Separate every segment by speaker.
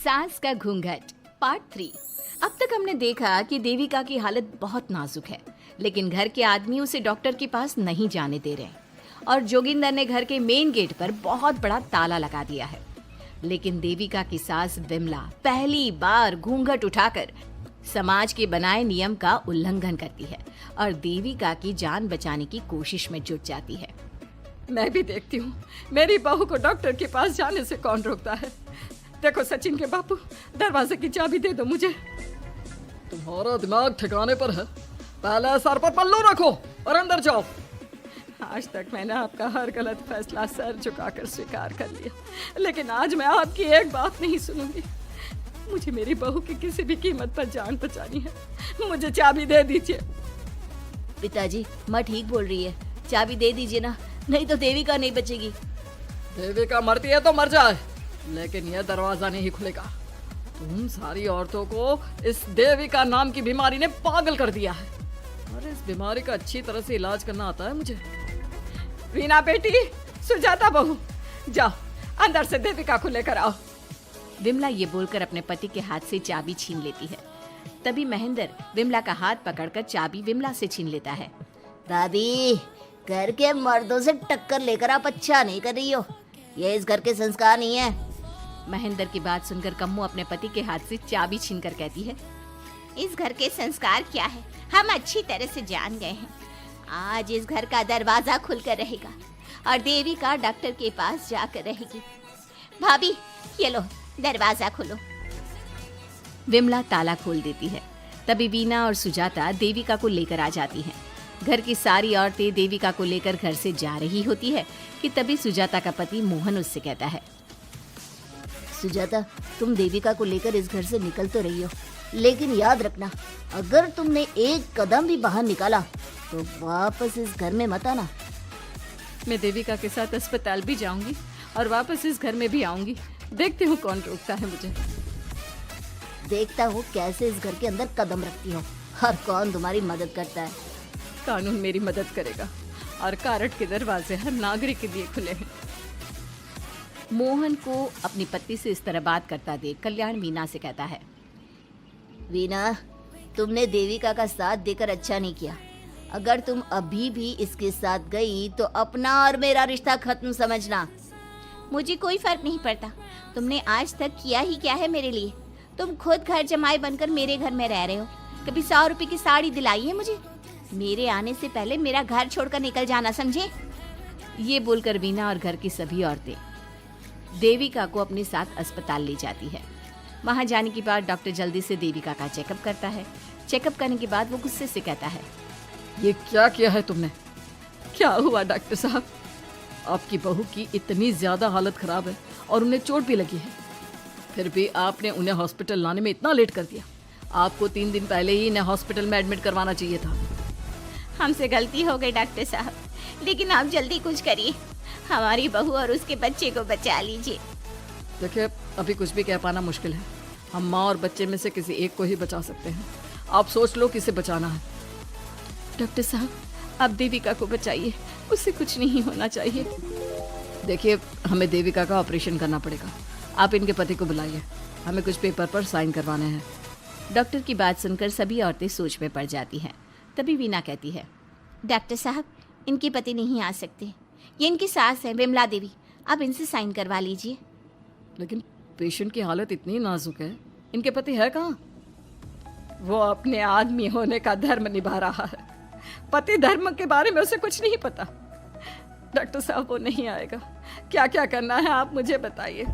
Speaker 1: सास का घूंघट पार्ट 3। अब तक हमने देखा कि देविका की हालत बहुत नाजुक है, लेकिन घर के आदमी उसे डॉक्टर के पास नहीं जाने दे रहे और जोगिंदर ने घर के मेन गेट पर बहुत बड़ा ताला लगा दिया है। लेकिन देविका की सास विमला पहली बार घूंघट उठाकर समाज के बनाए नियम का उल्लंघन करती है और देविका की जान बचाने की कोशिश में जुट जाती है।
Speaker 2: मैं भी देखती हूँ मेरी बहू को डॉक्टर के पास जाने से कौन रोकता है। देखो सचिन के बापू, दरवाजे की चाबी दे दो मुझे।
Speaker 3: तुम्हारा दिमाग ठिकाने पर है, पहले सर पर पल्लू रखो और अंदर जाओ।
Speaker 2: आज तक मैंने आपका हर गलत फैसला सर झुकाकर स्वीकार कर लिया, लेकिन आज मैं आपकी एक बात नहीं सुनूंगी। मुझे मेरी बहू की किसी भी कीमत पर जान बचानी है। मुझे चाबी दे दीजिए।
Speaker 1: पिताजी, माँ ठीक बोल रही है, चाबी दे दीजिए ना, नहीं तो देविका नहीं बचेगी।
Speaker 3: देविका मरती है तो मर जाए, लेकिन यह दरवाजा नहीं खुलेगा। तुम सारी औरतों को इस देविका नाम की बीमारी ने पागल कर दिया है और इस बीमारी का अच्छी तरह से इलाज करना आता है मुझे।
Speaker 2: वीना बेटी, सुजाता बहू, जाओ अंदर से देविका को लेकर आओ।
Speaker 1: विमला ये बोलकर अपने पति के हाथ से चाबी छीन लेती है। तभी महेंद्र विमला का हाथ पकड़कर चाबी विमला से छीन लेता है।
Speaker 4: दादी, घर के मर्दों से टक्कर लेकर आप अच्छा नहीं कर रही हो। ये इस घर के संस्कार नहीं है।
Speaker 1: महेंद्र की बात सुनकर कम्मू अपने पति के हाथ से चाबी छीनकर कहती है,
Speaker 4: इस घर के संस्कार क्या है हम अच्छी तरह से जान गए हैं। आज इस घर का दरवाजा खुलकर रहेगा और देविका डॉक्टर के पास जाकर रहेगी। भाभी, ये लो दरवाजा खोलो।
Speaker 1: विमला ताला खोल देती है। तभी वीना और सुजाता देविका को लेकर आ जाती हैं। घर की सारी औरतें देविका को लेकर घर से जा रही होती है कि तभी सुजाता का पति मोहन उससे कहता है,
Speaker 4: सुजाता, तुम देविका को लेकर इस घर से निकल तो रही हो, लेकिन याद रखना, अगर तुमने एक कदम भी बाहर निकाला तो वापस इस घर में मत आना।
Speaker 2: मैं देविका के साथ अस्पताल भी जाऊंगी और वापस इस घर में भी आऊंगी। देखती हूँ कौन रोकता है मुझे।
Speaker 4: देखता हूँ कैसे इस घर के अंदर कदम रखती हो और कौन तुम्हारी मदद करता है।
Speaker 2: कानून मेरी मदद करेगा और कारट के दरवाजे हर नागरिक के लिए खुले हैं।
Speaker 1: मोहन को अपनी पत्नी से इस तरह बात करता देख कल्याण वीना से कहता है,
Speaker 4: वीना, तुमने देविका का साथ देकर अच्छा नहीं किया। अगर तुम अभी भी इसके साथ गई तो अपना और मेरा रिश्ता खत्म समझना।
Speaker 5: मुझे कोई फर्क नहीं पड़ता। तुमने आज तक किया ही क्या है मेरे लिए। तुम खुद घर जमाई बनकर मेरे घर में रह रहे हो। कभी 100 रुपए की साड़ी दिलाई है मुझे? मेरे आने से पहले मेरा घर छोड़कर निकल जाना, समझे?
Speaker 1: ये बोलकर वीना और घर की सभी औरतें देविका को अपने साथ अस्पताल ले जाती है। वहां जाने के बाद डॉक्टर जल्दी से देविका का चेकअप करता है। चेकअप करने के बाद वो गुस्से से कहता है,
Speaker 3: ये क्या किया है तुमने?
Speaker 2: क्या हुआ डॉक्टर साहब?
Speaker 3: आपकी बहू की इतनी ज्यादा हालत खराब है और उन्हें चोट भी लगी है, फिर भी आपने उन्हें हॉस्पिटल लाने में इतना लेट कर दिया। आपको 3 दिन पहले ही इन्हें हॉस्पिटल में एडमिट करवाना चाहिए था।
Speaker 5: हमसे गलती हो गई डॉक्टर साहब, लेकिन आप जल्दी कुछ करिए। हमारी बहू और उसके बच्चे को बचा लीजिए।
Speaker 3: देखिए, अभी कुछ भी कह पाना मुश्किल है। हम माँ और बच्चे में से किसी एक को ही बचा सकते हैं। आप सोच लो किसे बचाना है।
Speaker 2: डॉक्टर साहब, आप देविका को बचाइए, उससे कुछ नहीं होना चाहिए।
Speaker 3: देखिए, हमें देविका का ऑपरेशन करना पड़ेगा। आप इनके पति को बुलाइए, हमें कुछ पेपर पर साइन करवाने हैं।
Speaker 1: डॉक्टर की बात सुनकर सभी औरतें सोच में पड़ जाती हैं। तभी वीना कहती है,
Speaker 5: डॉक्टर साहब, इनके पति नहीं आ सकते। ये इनकी सास है विमला देवी, आप इनसे साइन करवा लीजिए।
Speaker 3: लेकिन पेशेंट की हालत इतनी नाजुक है, इनके पति है कहाँ?
Speaker 2: वो अपने आदमी होने का धर्म निभा रहा है। पति धर्म के बारे में उसे कुछ नहीं पता। डॉक्टर साहब, वो नहीं आएगा। क्या क्या करना है आप मुझे बताइए।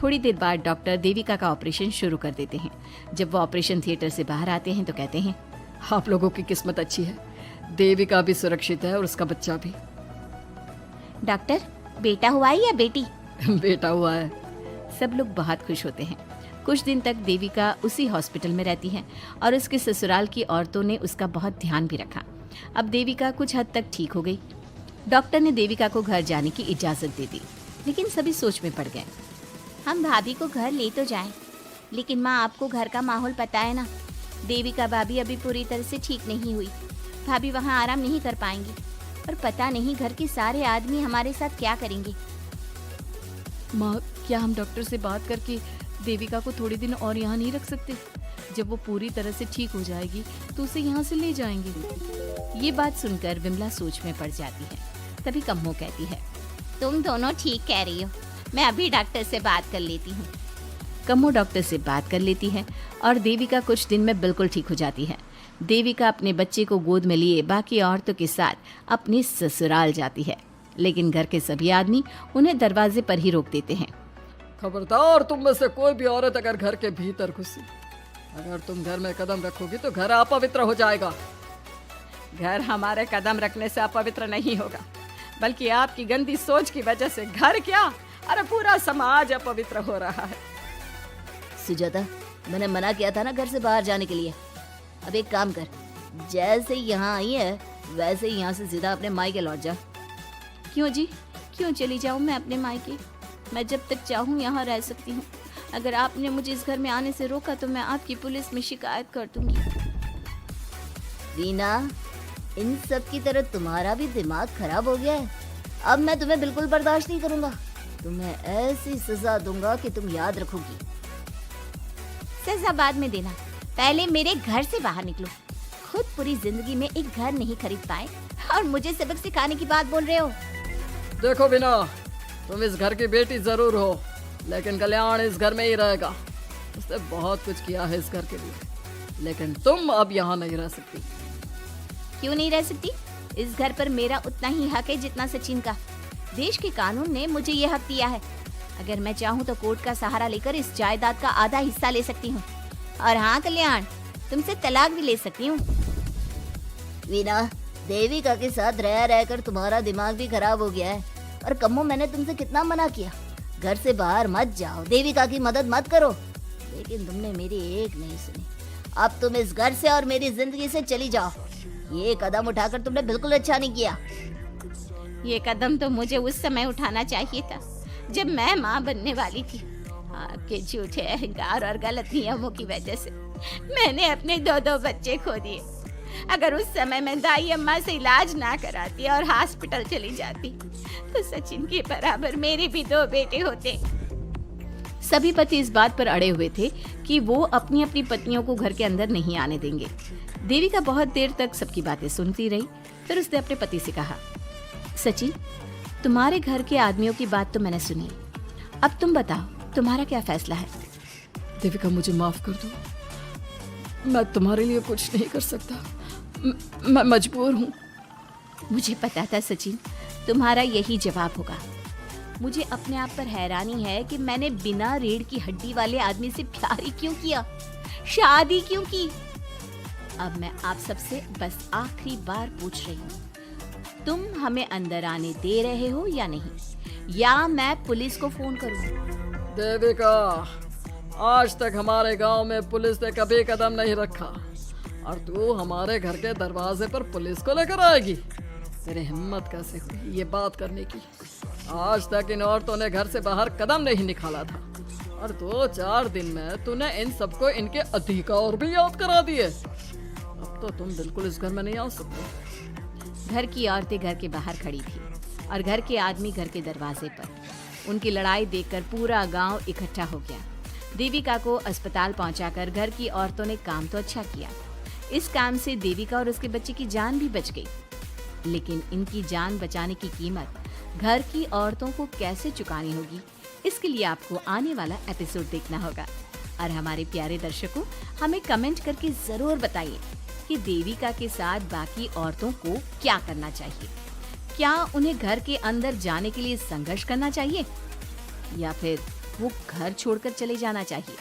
Speaker 1: थोड़ी देर बाद डॉक्टर देविका का ऑपरेशन शुरू कर देते हैं। जब वो ऑपरेशन थिएटर से बाहर आते हैं तो कहते हैं,
Speaker 3: आप लोगों की किस्मत अच्छी है, देविका भी सुरक्षित है और उसका बच्चा भी।
Speaker 5: डॉक्टर, बेटा हुआ है या बेटी?
Speaker 3: बेटा हुआ है।
Speaker 1: सब लोग बहुत खुश होते हैं। कुछ दिन तक देविका उसी हॉस्पिटल में रहती है और उसके ससुराल की औरतों ने उसका बहुत ध्यान भी रखा। अब देविका कुछ हद तक ठीक हो गई। डॉक्टर ने देविका को घर जाने की इजाज़त दे दी, लेकिन सभी सोच में पड़ गए।
Speaker 5: हम भाभी को घर ले तो जाएं, लेकिन माँ, आपको घर का माहौल पता है ना। देविका भाभी अभी पूरी तरह से ठीक नहीं हुई। भाभी वहाँ आराम नहीं कर पाएंगी और पता नहीं घर के सारे आदमी हमारे साथ क्या करेंगे।
Speaker 2: माँ, क्या हम डॉक्टर से बात करके
Speaker 1: देविका को थोड़े दिन और यहाँ नहीं रख सकते? जब वो पूरी तरह से ठीक हो जाएगी तो उसे यहाँ से ले जाएंगे। ये बात सुनकर विमला सोच में पड़ जाती है। तभी कम्मो कहती है,
Speaker 5: तुम दोनों ठीक कह रही हो, मैं अभी डॉक्टर से बात कर लेती हूँ।
Speaker 1: कम्मो डॉक्टर से बात कर लेती है और देविका कुछ दिन में बिल्कुल ठीक हो जाती है। देविका अपने बच्चे को गोद में लिए बाकी औरतों के साथ अपनी ससुराल जाती है, लेकिन घर के सभी आदमी उन्हें दरवाजे पर ही रोक देते हैं।
Speaker 3: खबरदार, तुम में से कोई भी औरत अगर घर के भीतर घुसी, अगर तुम घर में कदम रखोगी तो घर अपवित्र हो जाएगा।
Speaker 2: घर हमारे कदम रखने से अपवित्र नहीं होगा, बल्कि आपकी गंदी सोच की वजह से घर क्या, अरे पूरा समाज अपवित्र हो रहा है।
Speaker 1: सुजाता, मैंने मना किया था ना घर से बाहर जाने के लिए। अब एक काम कर, जैसे यहाँ आई है वैसे ही यहाँ से सीधा अपने मायके लौट जा।
Speaker 5: क्यों जी, क्यों चली जाऊँ मैं अपने मायके? मैं जब तक चाहूँ यहाँ रह सकती हूँ। अगर आपने मुझे इस घर में आने से रोका तो मैं आपकी पुलिस में शिकायत कर दूंगी।
Speaker 1: रीना, इन सब की तरह तुम्हारा भी दिमाग खराब हो गया है। अब मैं तुम्हें बिल्कुल बर्दाश्त नहीं करूंगा। तुम्हें ऐसी सजा दूंगा कि तुम याद रखोगी।
Speaker 5: सजा बाद में देना, पहले मेरे घर से बाहर निकलो। खुद पूरी जिंदगी में एक घर नहीं खरीद पाए और मुझे सबक सिखाने की बात बोल रहे हो।
Speaker 3: देखो बिना, तुम इस घर की बेटी जरूर हो, लेकिन कल्याण इस घर में ही रहेगा। उसने बहुत कुछ किया है इस घर के लिए, लेकिन तुम अब यहाँ नहीं रह सकती।
Speaker 5: क्यों नहीं रह सकती? इस घर पर मेरा उतना ही हक है जितना सचिन का। देश के कानून ने मुझे ये हक दिया है। अगर मैं चाहूँ तो कोर्ट का सहारा लेकर इस जायदाद का आधा हिस्सा ले सकती हूँ। और हाँ कल्याण, तुमसे तलाक भी ले सकती हूँ।
Speaker 1: वीना, देविका के साथ रह रहकर तुम्हारा दिमाग भी खराब हो गया है। और कम्मो, मैंने तुमसे कितना मना किया, घर से बाहर मत जाओ, देविका की मदद मत करो, लेकिन तुमने मेरी एक नहीं सुनी। अब तुम इस घर से और मेरी जिंदगी से चली जाओ। ये कदम उठाकर तुमने बिल्कुल अच्छा नहीं किया।
Speaker 5: ये कदम तो मुझे उस समय उठाना चाहिए था जब मैं माँ बनने वाली थी। आपके झूठे अहंकार और गलत नियमों की वजह से मैंने अपने 2 बच्चे खो दिए। अगर उस समय मैं दाई अम्मा से इलाज ना कराती और हॉस्पिटल चली जाती तो सचिन के बराबर मेरे भी 2 बेटे होते।
Speaker 1: सभी पति इस बात पर अड़े हुए थे कि वो अपनी अपनी पत्नियों को घर के अंदर नहीं आने देंगे। देविका बहुत देर तक सबकी बातें सुनती रही। फिर उसने अपने पति से कहा, सचिन, तुम्हारे घर के आदमियों की बात तो मैंने सुनी, अब तुम बताओ तुम्हारा क्या फैसला है?
Speaker 3: देविका, मुझे माफ कर दो, मैं तुम्हारे लिए कुछ नहीं कर सकता, मैं मजबूर हूँ।
Speaker 5: मुझे पता था सचिन, तुम्हारा यही जवाब होगा। मुझे अपने आप पर हैरानी है कि मैंने बिना रीढ़ की हड्डी वाले आदमी से प्यार ही क्यों किया, शादी क्यों की। अब मैं आप सबसे बस आखिरी बार पूछ रही हूँ, तुम हमें अंदर आने दे रहे हो या नहीं, या मैं पुलिस को फोन करूँ?
Speaker 3: देविका, आज तक हमारे गांव में पुलिस ने कभी कदम नहीं रखा और तू हमारे घर के दरवाजे पर पुलिस को लेकर आएगी? तेरी हिम्मत कैसे हुई ये बात करने की? आज तक इन औरतों ने घर से बाहर कदम नहीं निकाला था और 2-4 दिन में तूने इन सबको इनके अधिकार भी याद करा दिए। अब तो तुम बिल्कुल इस घर में नहीं आ सकते।
Speaker 1: घर की औरतें घर के बाहर खड़ी थी और घर के आदमी घर के दरवाजे पर। उनकी लड़ाई देखकर पूरा गांव इकट्ठा हो गया। देविका को अस्पताल पहुंचाकर घर की औरतों ने काम तो अच्छा किया। इस काम से देविका और उसके बच्चे की जान भी बच गई, लेकिन इनकी जान बचाने की कीमत घर की औरतों को कैसे चुकानी होगी, इसके लिए आपको आने वाला एपिसोड देखना होगा। और हमारे प्यारे दर्शकों, हमें कमेंट करके जरूर बताइए कि देविका के साथ बाकी औरतों को क्या करना चाहिए। क्या उन्हें घर के अंदर जाने के लिए संघर्ष करना चाहिए या फिर वो घर छोड़कर चले जाना चाहिए?